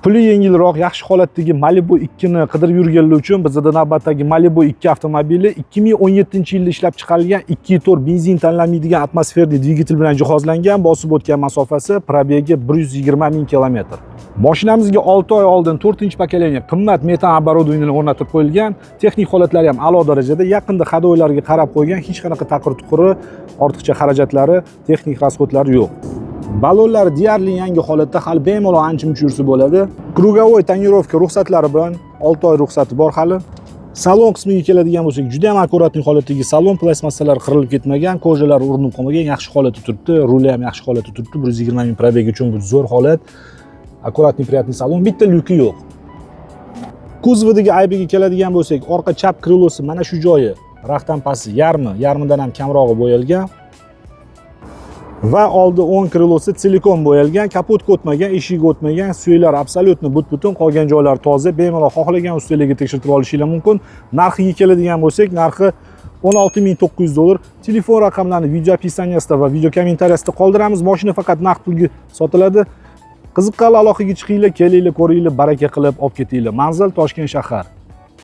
Puli yengilroq, yaxshi holatdagi Malibu 2 ni qidirib yurganlar uchun bizda navbatdagi Malibu 2 avtomobili 2017-yilda ishlab chiqarilgan 2.4 benzin tanlamaydigan atmosferli dvigatel bilan jihozlangan. Bosib o'tgan masofasi probegi 120 ming kilometr. Mashinamizga 6 oy oldin 4-pokoleniya qimmat metan оборудованиені o'rnatib qo'yilgan. Texnik holatlari ham a'lo darajada. Yaqinda hadoylarga qarab qo'ygan, hech qanaqa taqir-tuqiri, ortiqcha xarajatlari, texnik rasxodlari yo'q. Balonlar deyarli yangi holatda, hali bemalol ancha-muncha yursa bo'ladi. Krugovoy tonirovka ruxsatlari bilan 6 oy ruxsati bor hali. Salon qismiga keladigan bo'lsak, juda ham akkuratli holatdagi salon, plastmassalar qirilib ketmagan, kojalar urinib qolmagan, yaxshi holatda turibdi. Ruli ham yaxshi holatda turibdi. 120 ming probeg uchun bu zo'r holat. Akkuratli, приятный salon, bitta lyuki yo'q. Kuzovidagi aybiga keladigan bo'lsak, orqa chap krilosi mana shu joyi raxtdan pasti yarmidan ham kamrog'i bo'yalgan. Va oldi 10 krilosi silikon bo'yalgan, kapotka o'tmagan, eshigi o'tmagan, suylar absolyutni but-butun, qolgan joylari toza, bemalol xohlagan ustalarga tekshirtirib olishingiz mumkin. Narxiga keladigan bo'lsak, narxi $16.900. Telefon raqamlarini video opisaniyasida va video kommentariyasida qoldiramiz. Mashina faqat naqd pulga sotiladi. Qiziqqan aloqaga chiqinglar, kelinglar, ko'ringlar, baraka qilib olib ketinglar. Manzil Toshkent shahar.